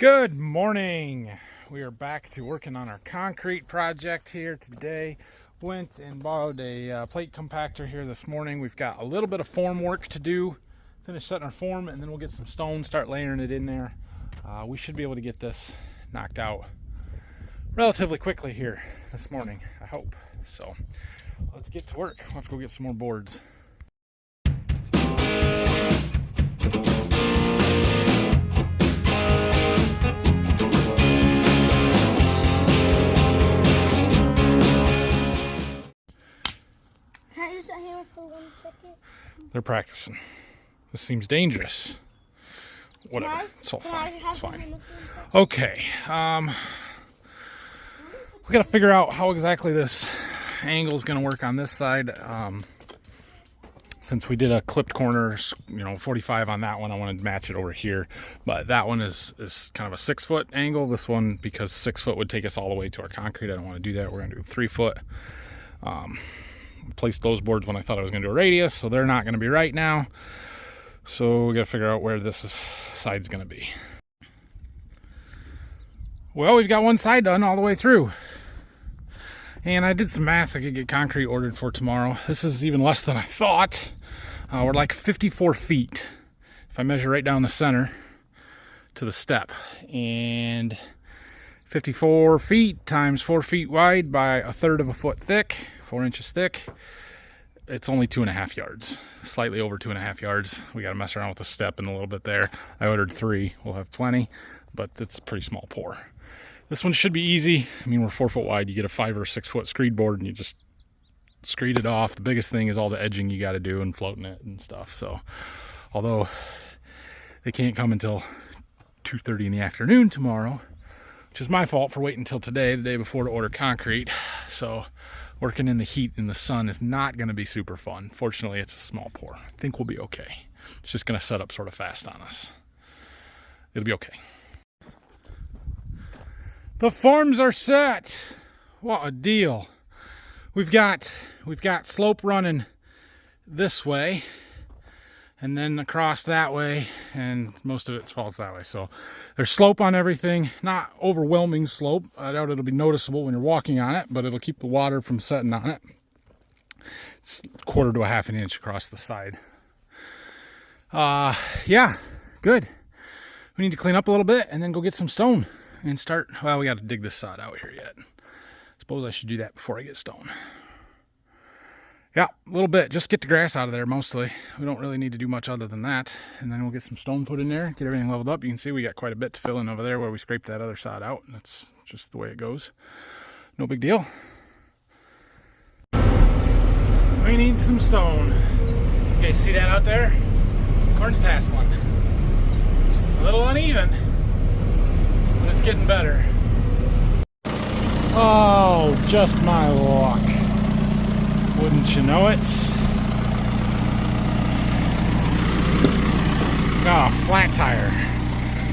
Good morning. We are back to working on our concrete project here today. Went and borrowed a plate compactor here this morning. We've got a little bit of form work to do. Finish setting our form and then we'll get some stone, start layering it in there. We should be able to get this knocked out relatively quickly here this morning, I hope. So let's get to work. We'll have to go get some more boards. For 1 second. They're practicing. This seems dangerous. Whatever. It's all fine. It's fine. Okay. We got to figure out how exactly this angle is going to work on this side. Since we did a clipped corner, 45 on that one, I wanted to match it over here. But that one is kind of a 6 foot angle. This one, because 6 foot would take us all the way to our concrete, I don't want to do that. We're going to do 3 foot. Placed those boards when I thought I was going to do a radius, so they're not going to be right now. So we got to figure out where this side's going to be. Well, we've got one side done all the way through. And I did some math. I could get concrete ordered for tomorrow. This is even less than I thought. We're like 54 feet if I measure right down the center to the step. And 54 feet times 4 feet wide by 1/3 of a foot thick, 4 inches thick. It's only 2.5 yards, slightly over 2.5 yards. We got to mess around with the step in a little bit there. I ordered 3. We'll have plenty, but it's a pretty small pour. This one should be easy. I mean, we're 4 foot wide. You get a 5 or 6 foot screed board and you just screed it off. The biggest thing is all the edging you got to do and floating it and stuff. So, although they can't come until 2:30 in the afternoon tomorrow, which is my fault for waiting until today, the day before, to order concrete. So working in the heat in the sun is not going to be super fun. Fortunately, it's a small pour. I think we'll be okay. It's just going to set up sort of fast on us. It'll be okay. The forms are set. What a deal. We've got slope running this way and then across that way, and most of it falls that way. So there's slope on everything, not overwhelming slope. I doubt it'll be noticeable when you're walking on it, but it'll keep the water from setting on it. It's 1/4 to 1/2 an inch across the side. Yeah, good. We need to clean up a little bit and then go get some stone and start. Well, we got to dig this sod out here yet. Suppose I should do that before I get stone. Yeah, a little bit. Just get the grass out of there mostly. We don't really need to do much other than that. And then we'll get some stone put in there, get everything leveled up. You can see we got quite a bit to fill in over there where we scraped that other sod out. That's just the way it goes. No big deal. We need some stone. You guys see that out there? Corn's tasseling. A little uneven, but it's getting better. Oh, just my luck. Wouldn't you know it? Got a flat tire.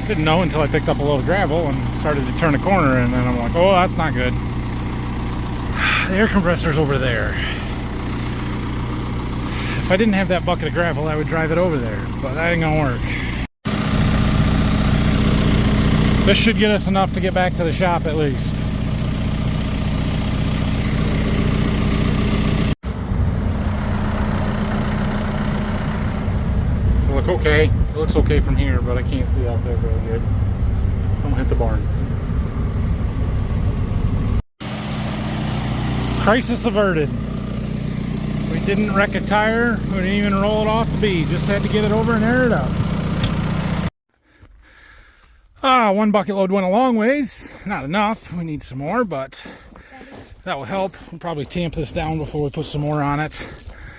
Didn't know until I picked up a load of gravel and started to turn a corner, and then I'm like, oh, that's not good. The air compressor's over there. If I didn't have that bucket of gravel, I would drive it over there, but that ain't gonna work. This should get us enough to get back to the shop at least. Look okay. It looks okay from here, but I can't see out there very good. Don't hit the barn. Crisis averted. We didn't wreck a tire. We didn't even roll it off the bead. Just had to get it over and air it out. One bucket load went a long ways. Not enough. We need some more, but that will help. We'll probably tamp this down before we put some more on it.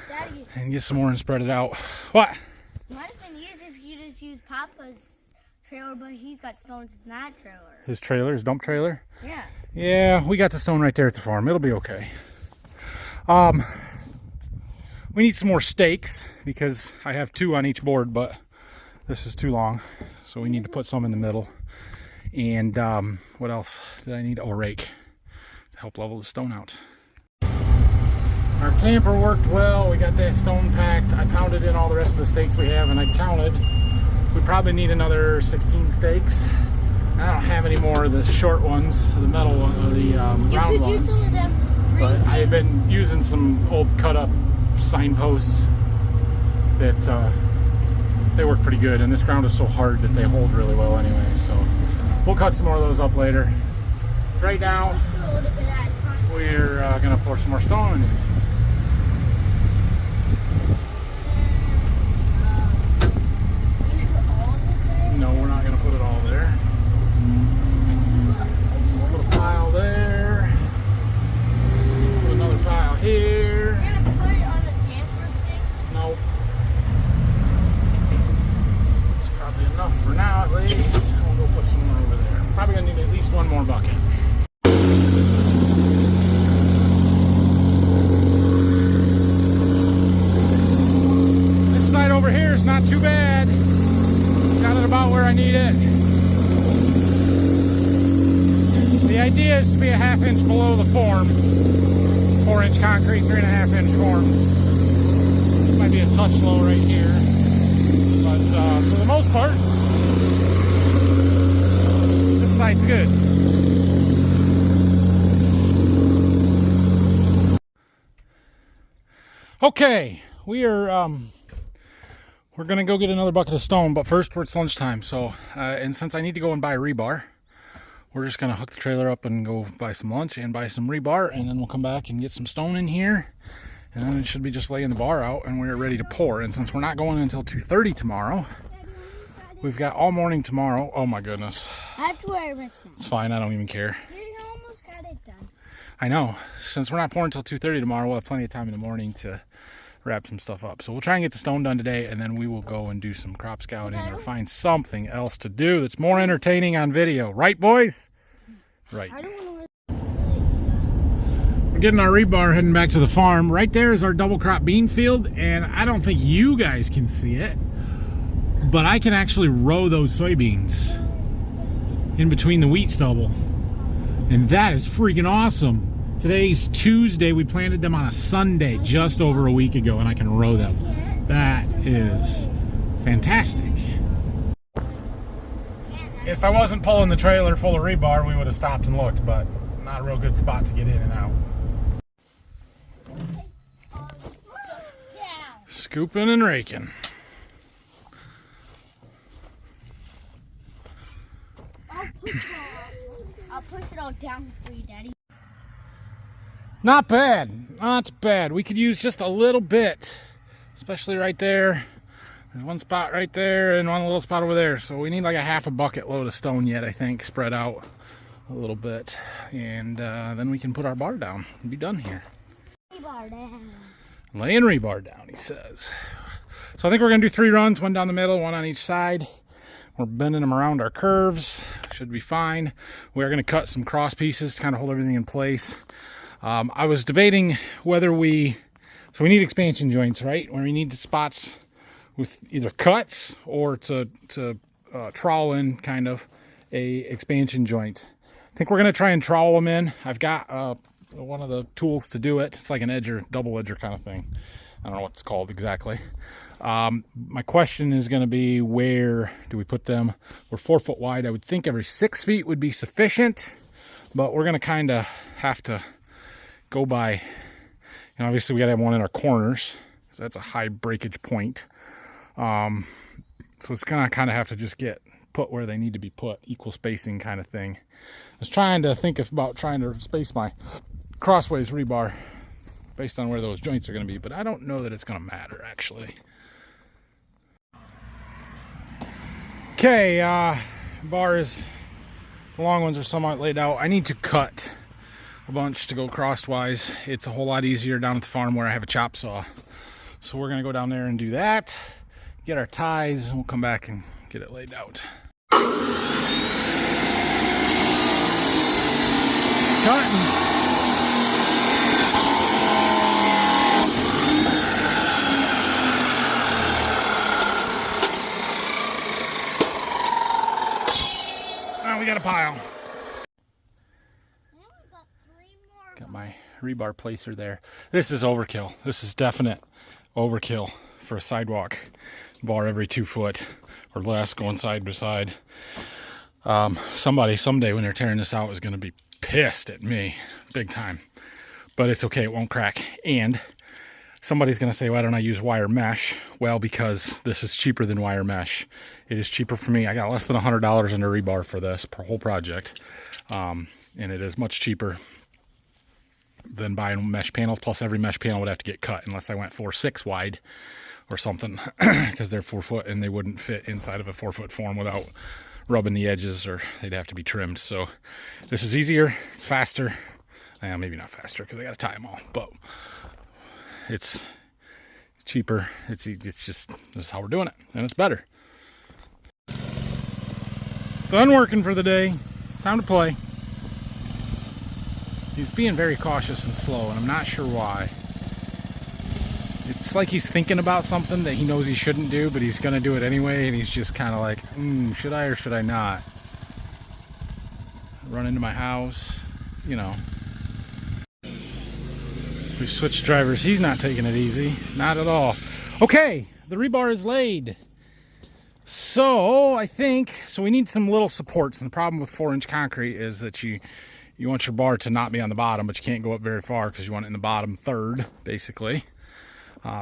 Daddy, and get some more and spread it out. What? Use Papa's trailer, but he's got stones in that trailer. His trailer, his dump trailer? Yeah. Yeah, we got the stone right there at the farm. It'll be okay. We need some more stakes because I have 2 on each board, but this is too long. So we need to put some in the middle. And what else did I need? Oh, a rake to help level the stone out. Our tamper worked well. We got that stone packed. I pounded in all the rest of the stakes we have, and I counted. We probably need another 16 stakes. I don't have any more of the short ones, the metal one, or the round You could ones. use some of them. But I've been using some old cut-up signposts that they work pretty good, and this ground is so hard that they hold really well anyway. So we'll cut some more of those up later. Right now, we're gonna pour some more stone in. No, we're not gonna put it all there. Put a pile there. Put another pile here. You're gonna put it on the damper stick? Nope. It's probably enough for now, at least. We'll go put some more over there. Probably gonna need at least one more bucket. This side over here is not too bad. Got it about where I need it. The idea is to be a 1/2 inch below the form. 4-inch concrete, 3.5 inch forms. Might be a touch low right here, but for the most part, this side's good. Okay, we're gonna go get another bucket of stone, but first it's lunchtime. So, and since I need to go and buy rebar, we're just gonna hook the trailer up and go buy some lunch and buy some rebar, and then we'll come back and get some stone in here, and then it should be just laying the bar out and we're ready to pour. And since we're not going until 2:30 tomorrow, we've got all morning tomorrow. Oh my goodness. That's where I was. It's fine, I don't even care. You almost got it done. I know. Since we're not pouring until 2:30 tomorrow, we'll have plenty of time in the morning to wrap some stuff up. So we'll try and get the stone done today, and then we will go and do some crop scouting or find something else to do that's more entertaining on video. Right, boys? Right. We're getting our rebar, heading back to the farm. Right there is our double crop bean field, and I don't think you guys can see it, but I can actually row those soybeans in between the wheat stubble. And that is freaking awesome. Today's Tuesday. We planted them on a Sunday just over a week ago, and I can row them. That is fantastic. If I wasn't pulling the trailer full of rebar, we would have stopped and looked, but not a real good spot to get in and out. Scooping and raking. I'll push it all down for you, Daddy. Not bad, not bad. We could use just a little bit, especially right there. There's one spot right there and one little spot over there. So we need like a 1/2 bucket load of stone yet, I think, spread out a little bit. And then we can put our bar down and be done here. Rebar down. Laying rebar down, he says. So I think we're gonna do 3 runs, one down the middle, one on each side. We're bending them around our curves. Should be fine. We're gonna cut some cross pieces to kind of hold everything in place. I was debating whether we need expansion joints, right? Where we need the spots with either cuts or to trowel in kind of a expansion joint. I think we're gonna try and trowel them in. I've got one of the tools to do it. It's like an edger, double edger kind of thing. I don't know what it's called exactly. My question is going to be, where do we put them? We're 4 foot wide. I would think every 6 feet would be sufficient, but we're going to kind of have to go by, obviously we got to have one in our corners, so that's a high breakage point. So it's going to kind of have to just get put where they need to be put, equal spacing kind of thing. I was trying to think about trying to space my crossways rebar based on where those joints are going to be, but I don't know that it's going to matter actually. Okay, bars, the long ones are somewhat laid out. I need to cut a bunch to go crosswise. It's a whole lot easier down at the farm where I have a chop saw. So we're gonna go down there and do that, get our ties, and we'll come back and get it laid out. Cutting. We got a pile. Got my rebar placer there. This is overkill. This is definite overkill for a sidewalk bar every 2 foot or less going side by side. Somebody someday when they're tearing this out is going to be pissed at me big time, but it's okay. It won't crack. And somebody's going to say, why don't I use wire mesh? Well, because this is cheaper than wire mesh. It is cheaper for me. I got less than $100 in the rebar for this whole project. And it is much cheaper than buying mesh panels. Plus every mesh panel would have to get cut unless I went 4/6 wide or something, because they're 4 foot and they wouldn't fit inside of a 4-foot form without rubbing the edges, or they'd have to be trimmed. So this is easier, it's faster. Maybe not faster because I got to tie them all, but it's cheaper. It's just, this is how we're doing it, and it's better. Done working for the day. Time to play. He's being very cautious and slow, and I'm not sure why. It's like he's thinking about something that he knows he shouldn't do, but he's going to do it anyway, and he's just kind of like, should I or should I not? Run into my house, you know. We switched drivers. He's not taking it easy. Not at all. Okay, the rebar is laid. So I think, we need some little supports, and the problem with 4-inch concrete is that you want your bar to not be on the bottom, but you can't go up very far because you want it in the bottom third, basically.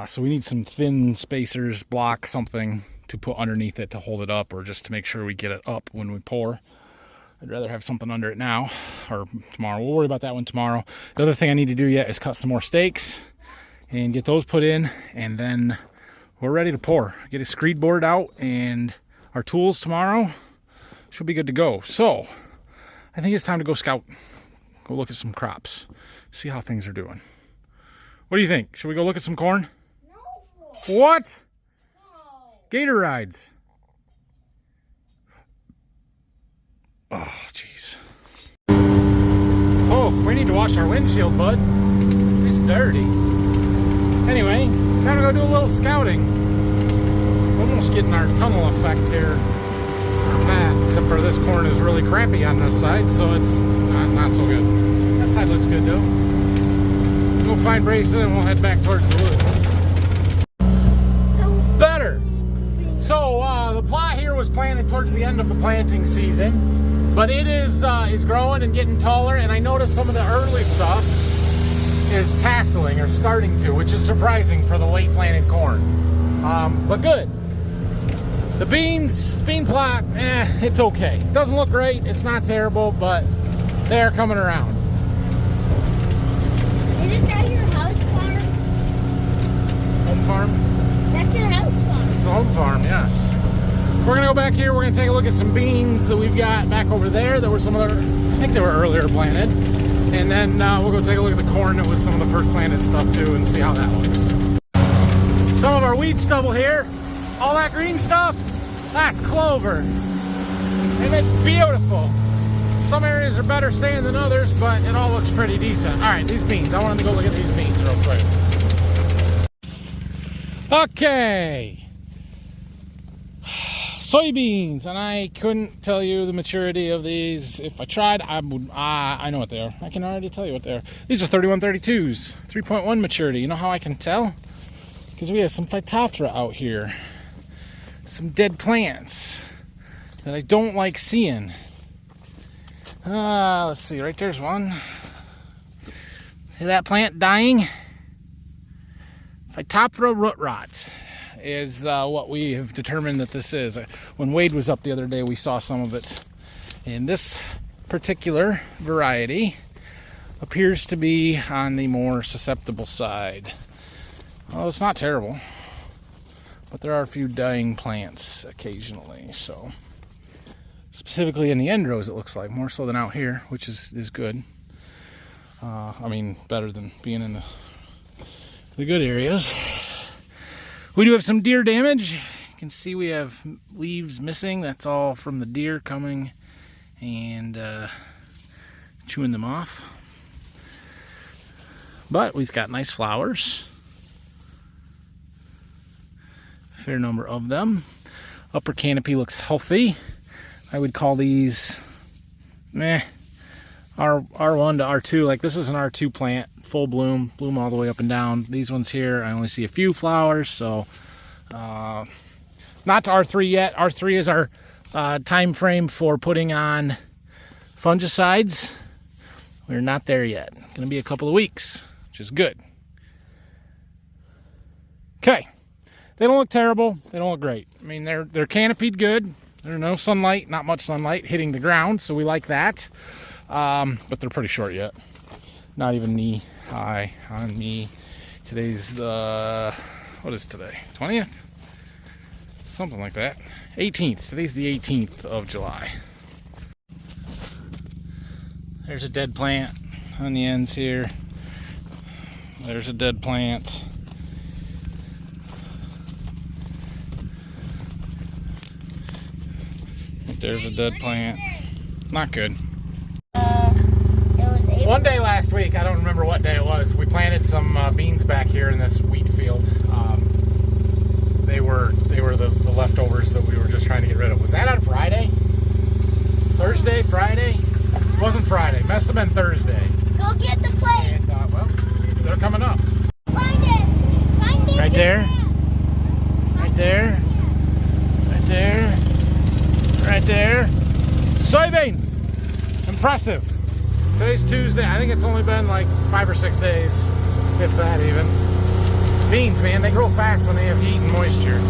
So we need some thin spacers, block, something to put underneath it to hold it up, or just to make sure we get it up when we pour. I'd rather have something under it now or tomorrow. We'll worry about that one tomorrow. The other thing I need to do yet is cut some more stakes and get those put in, and then we're ready to pour. Get a screed board out and our tools tomorrow. Should be good to go. So I think it's time to go scout. Go look at some crops. See how things are doing. What do you think? Should we go look at some corn? No. What? No. Gator rides. Oh, jeez. Oh, we need to wash our windshield, bud. It's dirty. Anyway, time to go do a little scouting. Almost getting our tunnel effect here. Our path, except for this corn is really crappy on this side, so it's not so good. That side looks good, though. We'll find Brayson and we'll head back towards the woods. Better. So, the plot here was planted towards the end of the planting season, but it is growing and getting taller, and I noticed some of the early stuff is tasseling or starting to, which is surprising for the late planted corn. But good. The bean plot, it's okay. It doesn't look great, it's not terrible, but they're coming around. Isn't that your house farm? Home farm? That's your house farm. It's a home farm, yes. We're gonna go back here, we're gonna take a look at some beans that we've got back over there that were some other, I think they were earlier planted. And then we'll go take a look at the corn that was some of the first planted stuff too, and see how that looks. Some of our weed stubble here. All that green stuff, that's clover. And it's beautiful. Some areas are better staying than others, but it all looks pretty decent. All right, these beans. I wanted to go look at these beans real quick. Okay. Soybeans, and I couldn't tell you the maturity of these. If I tried, I would. I know what they are. I can already tell you what they are. These are 3132s, 3.1 maturity. You know how I can tell? Because we have some Phytophthora out here. Some dead plants that I don't like seeing. Let's see, right there's one. See that plant dying? Phytophthora root rot is what we have determined that this is. When Wade was up the other day, we saw some of it. And this particular variety appears to be on the more susceptible side. Well, it's not terrible, but there are a few dying plants occasionally, so specifically in the end rows, it looks like, more so than out here, which is good. I mean, better than being in the good areas. We do have some deer damage. You can see we have leaves missing. That's all from the deer coming and chewing them off. But we've got nice flowers. Fair number of them. Upper canopy looks healthy. I would call these R1 to R2. Like, this is an R2 plant, full bloom all the way up and down. These ones here, I only see a few flowers, so not to R3 yet. R3 is our time frame for putting on fungicides. We're not there yet. Going to be a couple of weeks, which is good. Okay. They don't look terrible. They don't look great. I mean, they're canopied good. There's no sunlight, not much sunlight hitting the ground, so we like that. But they're pretty short yet. Not even knee high on me. Today's the, what is today? 20th? Something like that. 18th. Today's the 18th of July. There's a dead plant on the ends here. There's a dead plant. There's a dead plant. Not good. One day last week, I don't remember what day it was, we planted some beans back here in this wheat field. They were the leftovers that we were just trying to get rid of. Was that on Friday? Thursday? Friday? It wasn't Friday. Must have been Thursday. Go get the plate. And, well, they're coming up. Find it. Find it. Right there. Right there. Right there. Right there. Soybeans. Impressive. Today's Tuesday. I think it's only been like 5 or 6 days, if that even. Beans, man, they grow fast when they have heat and moisture.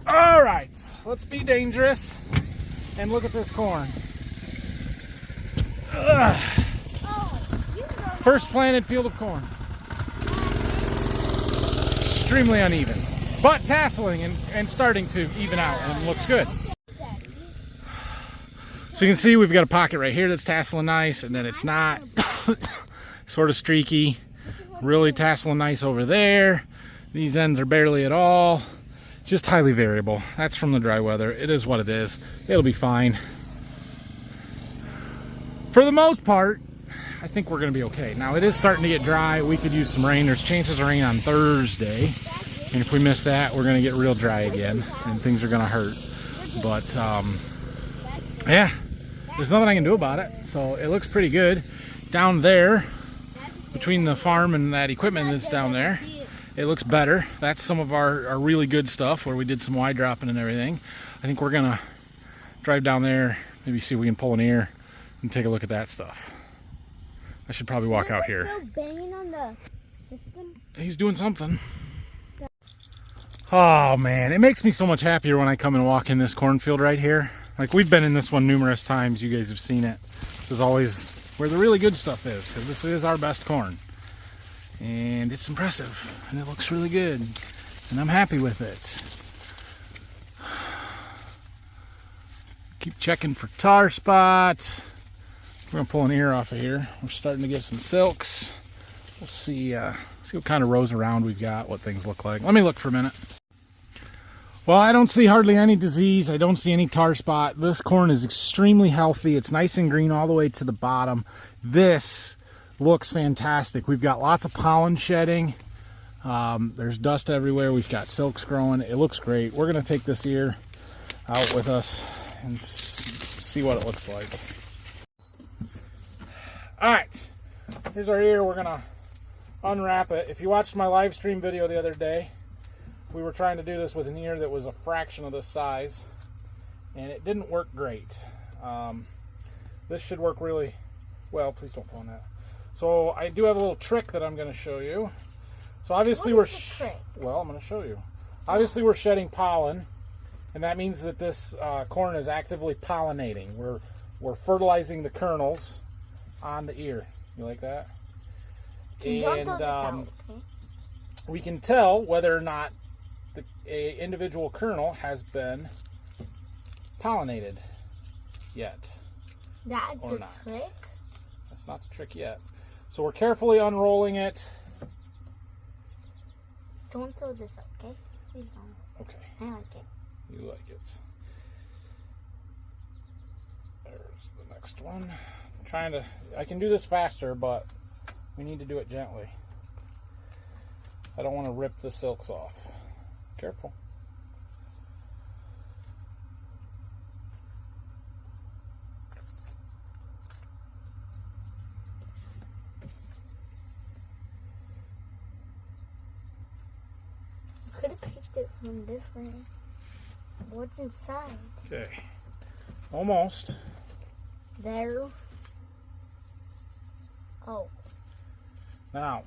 All right, let's be dangerous and look at this corn. Ugh. First planted field of corn. Extremely uneven, but tasseling and starting to even out, and looks good. So you can see we've got a pocket right here that's tasseling nice, and then it's not. Sort of streaky. Really tasseling nice over there. These ends are barely at all. Just highly variable. That's from the dry weather. It is what it is. It'll be fine. For the most part, I think we're going to be okay. Now, it is starting to get dry. We could use some rain. There's chances of rain on Thursday. And if we miss that, we're going to get real dry again. And things are going to hurt. But, yeah. There's nothing I can do about it. So, it looks pretty good. Down there, between the farm and that equipment that's down there, it looks better. That's some of our really good stuff where we did some wide dropping and everything. I think we're gonna drive down there, maybe see if we can pull an ear and take a look at that stuff. I should probably walk out here. Still banging on the system? He's doing something. Oh man, it makes me so much happier when I come and walk in this cornfield right here. Like, we've been in this one numerous times. You guys have seen it. This is always where the really good stuff is, because this is our best corn. And it's impressive, and it looks really good, and I'm happy with it. Keep checking for tar spots. We're gonna pull an ear off of here. We're starting to get some silks. We'll see what kind of rows around we've got, what things look like. Let me look for a minute. Well, I don't see hardly any disease. I don't see any tar spot. This corn is extremely healthy. It's nice and green all the way to the bottom. This looks fantastic. We've got lots of pollen shedding. There's dust everywhere. We've got silks growing. It looks great. We're going to take this ear out with us and see what it looks like. All right. Here's our ear. We're going to unwrap it. If you watched my live stream video the other day, we were trying to do this with an ear that was a fraction of this size, and it didn't work great. This should work really well. Please don't pull on that. So I do have a little trick that I'm going to show you. So obviously What is the trick? Well, I'm going to show you. Obviously we're shedding pollen, and that means that this corn is actively pollinating. We're fertilizing the kernels on the ear. You like that? And we can tell whether or not a individual kernel has been pollinated yet. That's or the not. trick? That's not the trick yet. So we're carefully unrolling it. Don't throw this up, okay? Please don't. Okay. I like it. You like it. There's the next one. I can do this faster, but we need to do it gently. I don't want to rip the silks off. Careful. Could have picked it from different. What's inside? Okay. Almost. There. Oh. Now,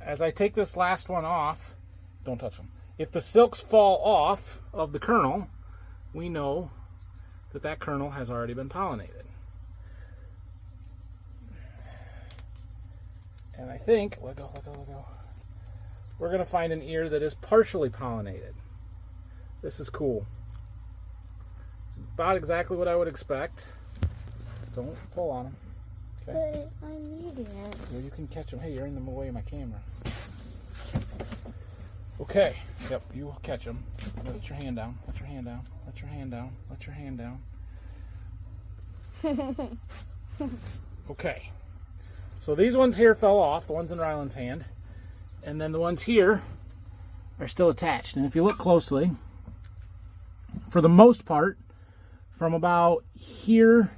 as I take this last one off, don't touch them. If the silks fall off of the kernel, we know that that kernel has already been pollinated. And I think, let go. We're going to find an ear that is partially pollinated. This is cool. It's about exactly what I would expect. Don't pull on them. Okay. But I'm eating it. Well, you can catch them. Hey, you're in the way of my camera. Okay. Yep, you will catch them. Let your hand down. Let your hand down. Let your hand down. Let your hand down. Okay. So these ones here fell off, the ones in Ryland's hand. And then the ones here are still attached. And if you look closely, for the most part, from about here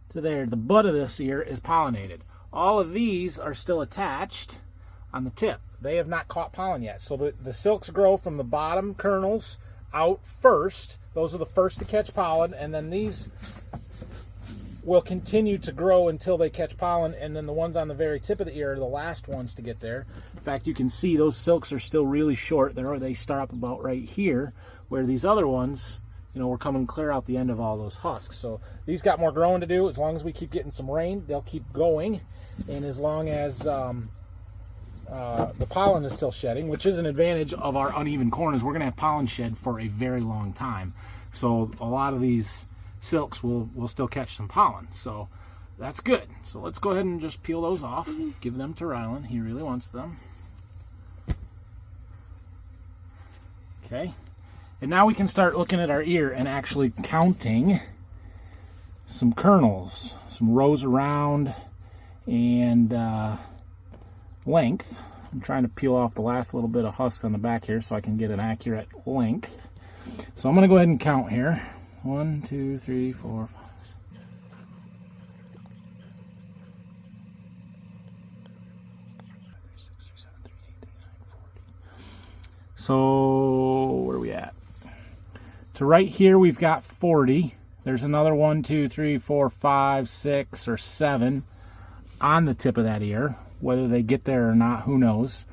to there, the butt of this ear is pollinated. All of these are still attached on the tip. They have not caught pollen yet. So the silks grow from the bottom kernels out first. Those are the first to catch pollen, and then these will continue to grow until they catch pollen, and then the ones on the very tip of the ear are the last ones to get there. In fact, you can see those silks are still really short. They start up about right here, where these other ones, you know, we're coming clear out the end of all those husks. So these got more growing to do. As long as we keep getting some rain, they'll keep going. And as long as the pollen is still shedding, which is an advantage of our uneven corn, is we're going to have pollen shed for a very long time. So a lot of these silks will still catch some pollen. So that's good. So let's go ahead and just peel those off. Give them to Ryland. He really wants them. Okay. And now we can start looking at our ear and actually counting some kernels, some rows around, and length. I'm trying to peel off the last little bit of husk on the back here so I can get an accurate length. So I'm going to go ahead and count here. 1, 2, 3, 4, 5. So where are we at? To right here we've got 40. There's another 1, 2, 3, 4, 5, 6, or 7 on the tip of that ear. Whether they get there or not, who knows.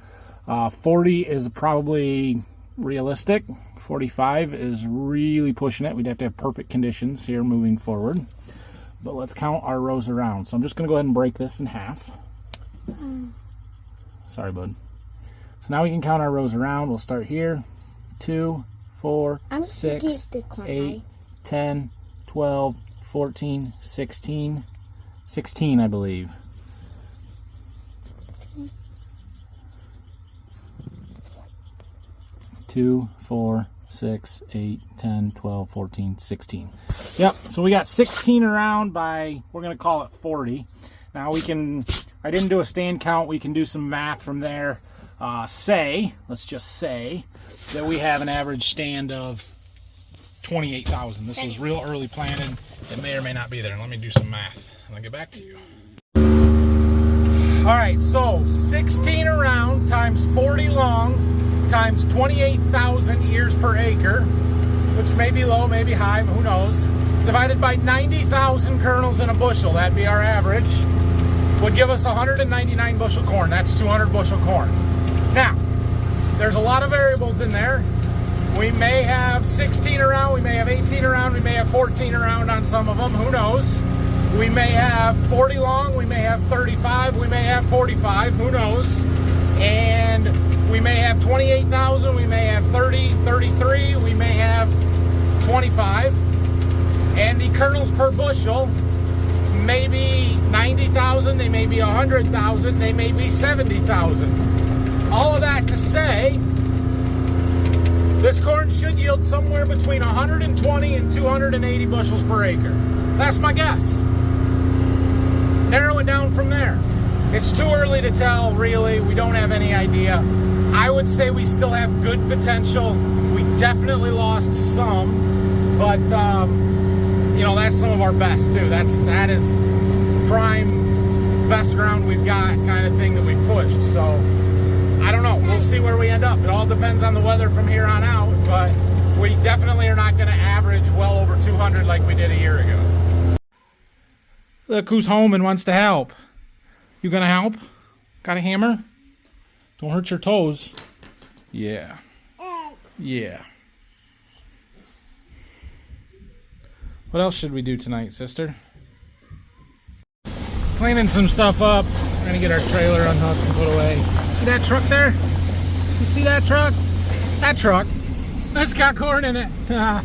40 is probably realistic. 45 is really pushing it. We'd have to have perfect conditions here moving forward. But let's count our rows around. So I'm just going to go ahead and break this in half. Sorry, bud. So now we can count our rows around. We'll start here. 2, 4, 6, 8, 10, 12, 14, 16. 16, I believe. Two, 4, 6, 8, 10, 12, 14, 16. Yep, so we got 16 around by, we're going to call it 40. Now we can, I didn't do a stand count, we can do some math from there. Let's just say that we have an average stand of 28,000. This was real early planted. It may or may not be there. Let me do some math and I'll get back to you. All right, so 16 around times 40 long times 28,000 ears per acre, which may be low, maybe high, who knows, divided by 90,000 kernels in a bushel, that'd be our average, would give us 199 bushel corn. That's 200 bushel corn. Now, there's a lot of variables in there. We may have 16 around, we may have 18 around, we may have 14 around on some of them, who knows. We may have 40 long, we may have 35, we may have 45, who knows. And we may have 28,000, we may have 30, 33, we may have 25. And the kernels per bushel may be 90,000, they may be 100,000, they may be 70,000. All of that to say, this corn should yield somewhere between 120 and 280 bushels per acre. That's my guess. Narrow it down from there. It's too early to tell, really. We don't have any idea. I would say we still have good potential. We definitely lost some, but you know, that's some of our best too. That is prime best ground we've got kind of thing that we've pushed. So I don't know. We'll see where we end up. It all depends on the weather from here on out, but we definitely are not going to average well over 200 like we did a year ago. Look who's home and wants to help. You gonna help? Got a hammer? Don't hurt your toes. Yeah. Yeah. What else should we do tonight, sister? Cleaning some stuff up. We're gonna get our trailer unhooked and put away. See that truck there? You see that truck? That truck. That's got corn in it. I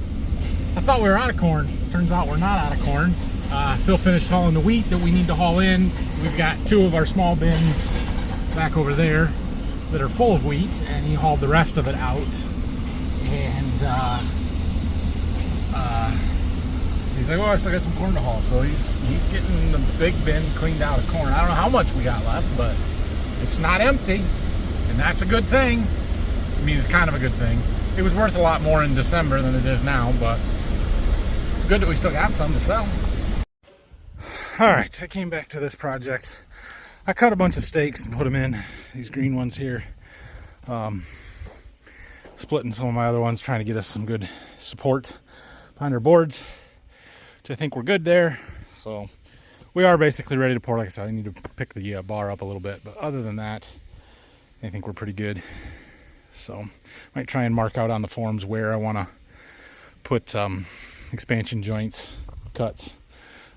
thought we were out of corn. Turns out we're not out of corn. Phil finished hauling the wheat that we need to haul in. We've got 2 of our small bins back over there that are full of wheat, and he hauled the rest of it out. And he's like, "Oh, I still got some corn to haul." So he's getting the big bin cleaned out of corn. I don't know how much we got left, but it's not empty, and that's a good thing. I mean, it's kind of a good thing. It was worth a lot more in December than it is now, but it's good that we still got some to sell. All right, I came back to this project. I cut a bunch of steaks and put them in, these green ones here. Splitting some of my other ones, trying to get us some good support behind our boards, which I think we're good there. So we are basically ready to pour. Like I said, I need to pick the bar up a little bit, but other than that, I think we're pretty good. So might try and mark out on the forms where I want to put expansion joints, cuts.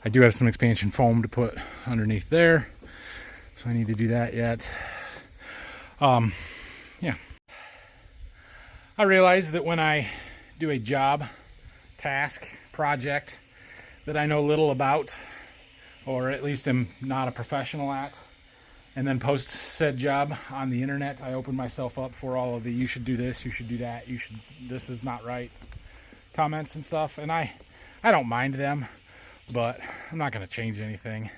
I do have some expansion foam to put underneath there, so I need to do that yet. Yeah. I realize that when I do a job, task, project that I know little about, or at least am not a professional at, and then post said job on the internet, I open myself up for all of the "you should do this, you should do that, this is not right" comments and stuff, and I don't mind them, but I'm not going to change anything,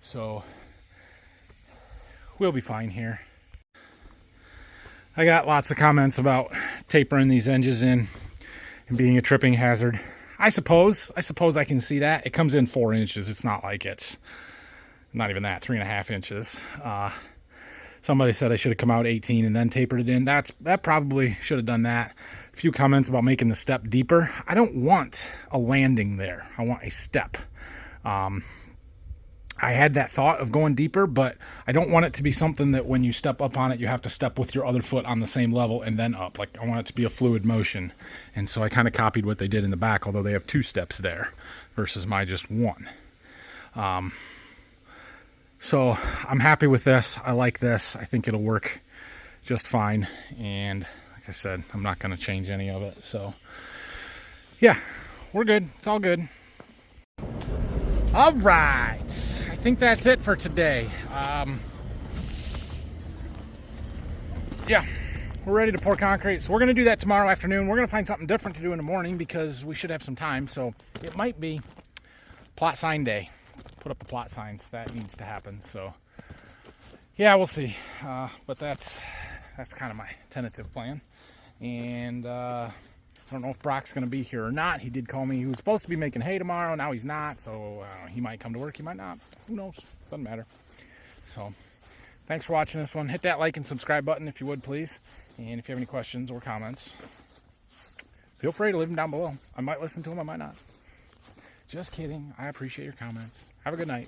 so we'll be fine here. I got lots of comments about tapering these hinges in and being a tripping hazard. I suppose I can see that. It comes in 4 inches. It's not like it's not even that, 3.5 inches. Somebody said I should have come out 18 and then tapered it in. That probably should have done that. A few comments about making the step deeper. I don't want a landing there. I want a step. I had that thought of going deeper, but I don't want it to be something that when you step up on it, you have to step with your other foot on the same level and then up. Like, I want it to be a fluid motion. And so I kind of copied what they did in the back, although they have 2 steps there versus my just 1. So I'm happy with this. I like this. I think it'll work just fine. And like I said, I'm not going to change any of it. So yeah, we're good. It's all good. All right. I think that's it for today. Yeah, we're ready to pour concrete. So we're going to do that tomorrow afternoon. We're going to find something different to do in the morning because we should have some time. So it might be plot sign day. Put up the plot signs. That needs to happen. So yeah, we'll see. But that's kind of my tentative plan. And I don't know if Brock's going to be here or not. He did call me. He was supposed to be making hay tomorrow. Now he's not. So he might come to work. He might not. Who knows? Doesn't matter. So thanks for watching this one. Hit that like and subscribe button if you would, please. And if you have any questions or comments, feel free to leave them down below. I might listen to them. I might not. Just kidding. I appreciate your comments. Have a good night.